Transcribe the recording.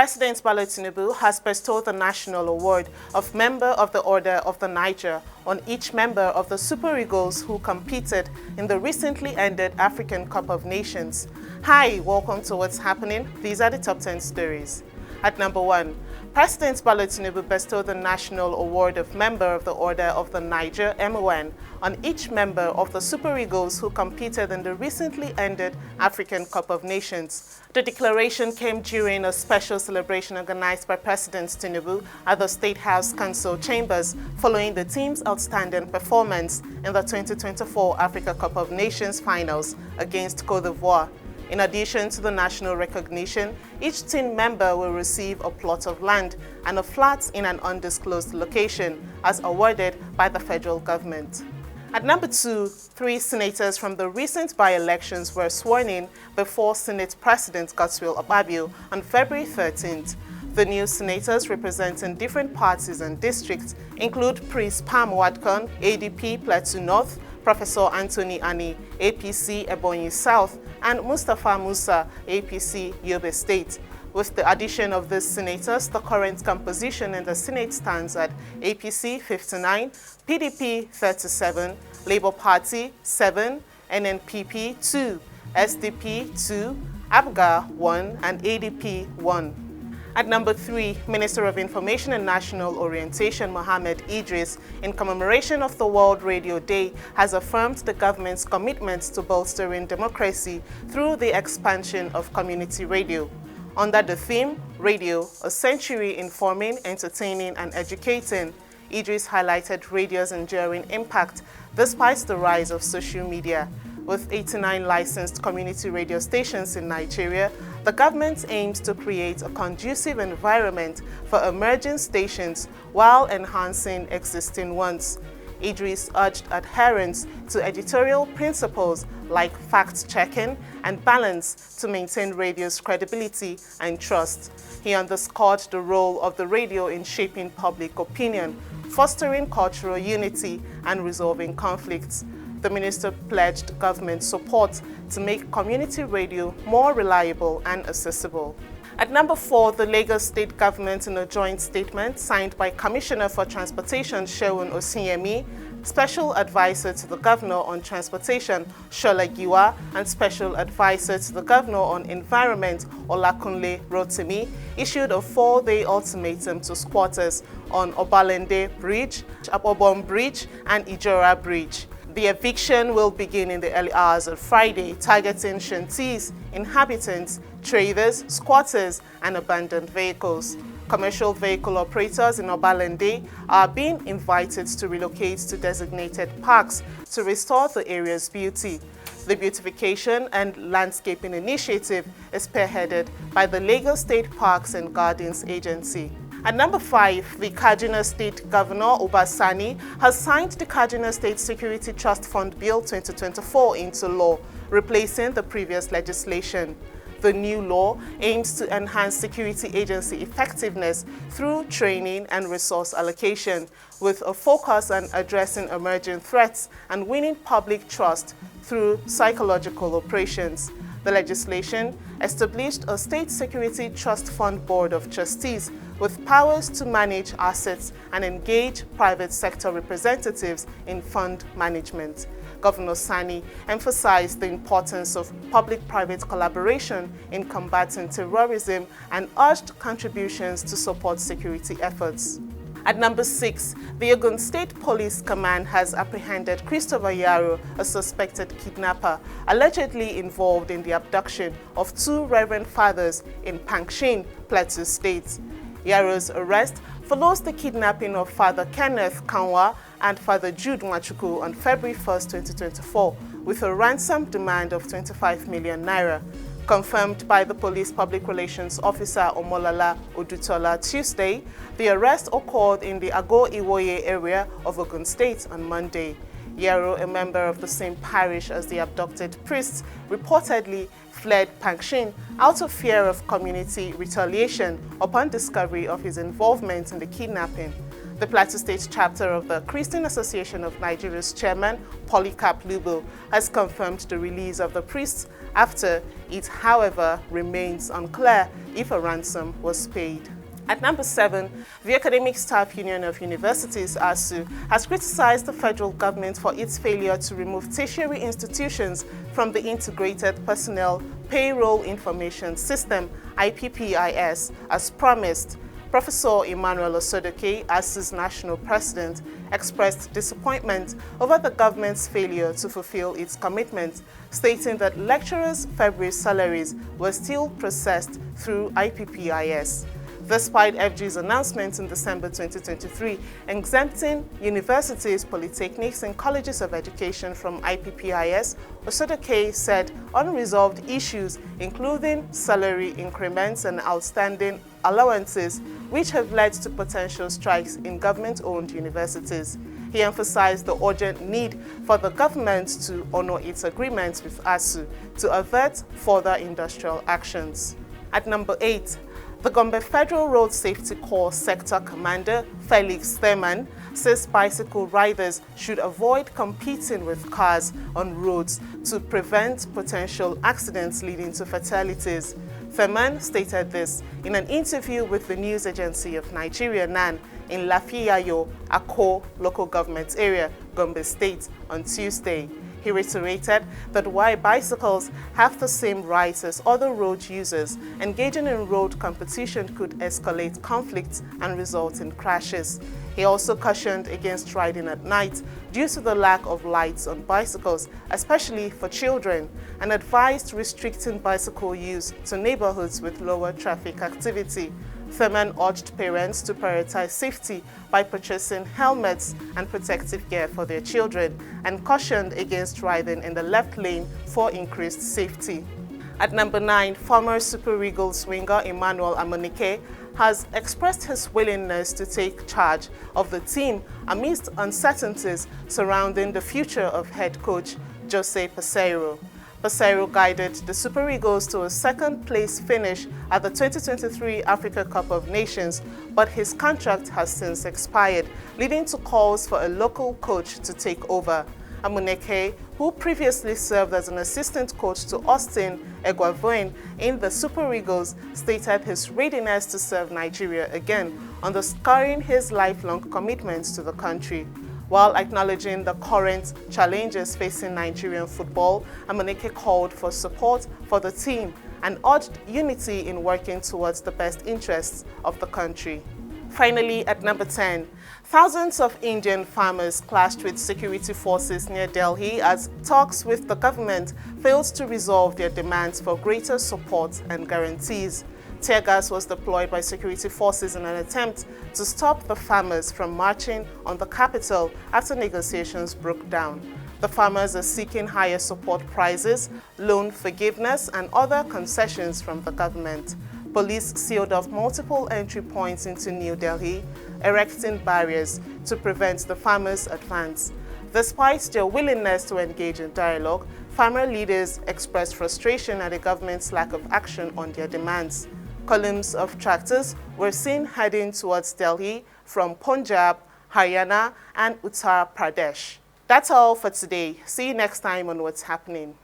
President Bola Tinubu has bestowed the National Award of Member of the Order of the Niger on each member of the Super Eagles who competed in the recently ended African Cup of Nations. Hi, welcome to What's Happening. These are the top 10 stories. At number 1, President Bola Tinubu bestowed the National Award of Member of the Order of the Niger (MON) on each member of the Super Eagles who competed in the recently ended African Cup of Nations. The declaration came during a special celebration organized by President Tinubu at the State House Council Chambers following the team's outstanding performance in the 2024 Africa Cup of Nations finals against Côte d'Ivoire. In addition to the national recognition, each team member will receive a plot of land and a flat in an undisclosed location as awarded by the federal government. At number 2, 3 senators from the recent by-elections were sworn in before Senate President Akpabio on February 13th. The new senators representing different parties and districts include Prince Pam Wadcon, ADP Plateau North, Professor Anthony Ani, APC Ebonyi South, and Mustafa Musa, APC Yobe State. With the addition of these senators, the current composition in the Senate stands at APC 59, PDP 37, Labour Party 7, NNPP 2, SDP 2, ABGA 1, and ADP 1. At number 3, Minister of Information and National Orientation Mohammed Idris, in commemoration of the World Radio Day, has affirmed the government's commitment to bolstering democracy through the expansion of community radio. Under the theme, Radio, a Century Informing, Entertaining and Educating, Idris highlighted radio's enduring impact despite the rise of social media. With 89 licensed community radio stations in Nigeria, the government aims to create a conducive environment for emerging stations while enhancing existing ones. Idris urged adherence to editorial principles like fact-checking and balance to maintain radio's credibility and trust. He underscored the role of the radio in shaping public opinion, fostering cultural unity, and resolving conflicts. The minister pledged government support to make community radio more reliable and accessible. At number 4, the Lagos State Government, in a joint statement signed by Commissioner for Transportation Seun Osinyemi, Special Advisor to the Governor on Transportation Shola Giwa, and Special Advisor to the Governor on Environment Olakunle Rotimi, issued a 4-day ultimatum to squatters on Obalende Bridge, Apobom Bridge, and Ijora Bridge. The eviction will begin in the early hours of Friday, targeting shanties, inhabitants, traders, squatters, and abandoned vehicles. Commercial vehicle operators in Obalende are being invited to relocate to designated parks to restore the area's beauty. The beautification and landscaping initiative is spearheaded by the Lagos State Parks and Gardens Agency. At number 5, the Kaduna State Governor Obasani has signed the Kaduna State Security Trust Fund Bill 2024 into law, replacing the previous legislation. The new law aims to enhance security agency effectiveness through training and resource allocation, with a focus on addressing emerging threats and winning public trust through psychological operations. The legislation established a State Security Trust Fund Board of Trustees with powers to manage assets and engage private sector representatives in fund management. Governor Sani emphasized the importance of public-private collaboration in combating terrorism and urged contributions to support security efforts. At number 6, the Ogun State Police Command has apprehended Christopher Yaro, a suspected kidnapper, allegedly involved in the abduction of 2 Reverend fathers in Pankshin, Plateau State. Yaro's arrest follows the kidnapping of Father Kenneth Kanwa and Father Jude Machuku on February 1, 2024, with a ransom demand of 25 million naira. Confirmed by the police public relations officer Omolala Odutola Tuesday, the arrest occurred in the Ago Iwoye area of Ogun State on Monday. Yaro, a member of the same parish as the abducted priests, reportedly fled Pankshin out of fear of community retaliation upon discovery of his involvement in the kidnapping. The Plateau State chapter of the Christian Association of Nigeria's chairman, Polycarp Lubo, has confirmed the release of the priests After it, however, remains unclear if a ransom was paid. At number 7, the Academic Staff Union of Universities, ASUU, has criticized the federal government for its failure to remove tertiary institutions from the Integrated Personnel Payroll Information System, IPPIS, as promised. Professor Emmanuel, ASUU's national president, expressed disappointment over the government's failure to fulfill its commitment, stating that lecturers' February salaries were still processed through IPPIS. Despite FG's announcement in December 2023 exempting universities, polytechnics, and colleges of education from IPPIS, Osodeke said unresolved issues, including salary increments and outstanding allowances, which have led to potential strikes in government-owned universities. He emphasized the urgent need for the government to honor its agreements with ASUU to avert further industrial actions. At number 8, the Gombe Federal Road Safety Corps Sector Commander, Felix Thurman, says bicycle riders should avoid competing with cars on roads to prevent potential accidents leading to fatalities. Thurman stated this in an interview with the news agency of Nigeria, NAN, in Lafiyayo, Akko local government area, Gombe State, on Tuesday. He reiterated that while bicycles have the same rights as other road users, engaging in road competition could escalate conflicts and result in crashes. He also cautioned against riding at night due to the lack of lights on bicycles, especially for children, and advised restricting bicycle use to neighborhoods with lower traffic activity. Thurman urged parents to prioritize safety by purchasing helmets and protective gear for their children, and cautioned against riding in the left lane for increased safety. At number 9, former Super Eagles swinger Emmanuel Amuneke has expressed his willingness to take charge of the team amidst uncertainties surrounding the future of head coach Jose Peseiro. Peseiro guided the Super Eagles to a second-place finish at the 2023 Africa Cup of Nations, but his contract has since expired, leading to calls for a local coach to take over. Amuneke, who previously served as an assistant coach to Austin Eguavoen in the Super Eagles, stated his readiness to serve Nigeria again, underscoring his lifelong commitments to the country. While acknowledging the current challenges facing Nigerian football, Amuneke called for support for the team and urged unity in working towards the best interests of the country. Finally, at number 10, thousands of Indian farmers clashed with security forces near Delhi as talks with the government failed to resolve their demands for greater support and guarantees. Tear gas was deployed by security forces in an attempt to stop the farmers from marching on the capital after negotiations broke down. The farmers are seeking higher support prices, loan forgiveness, and other concessions from the government. Police sealed off multiple entry points into New Delhi, erecting barriers to prevent the farmers' advance. Despite their willingness to engage in dialogue, farmer leaders expressed frustration at the government's lack of action on their demands. Columns of tractors were seen heading towards Delhi from Punjab, Haryana, and Uttar Pradesh. That's all for today. See you next time on What's Happening.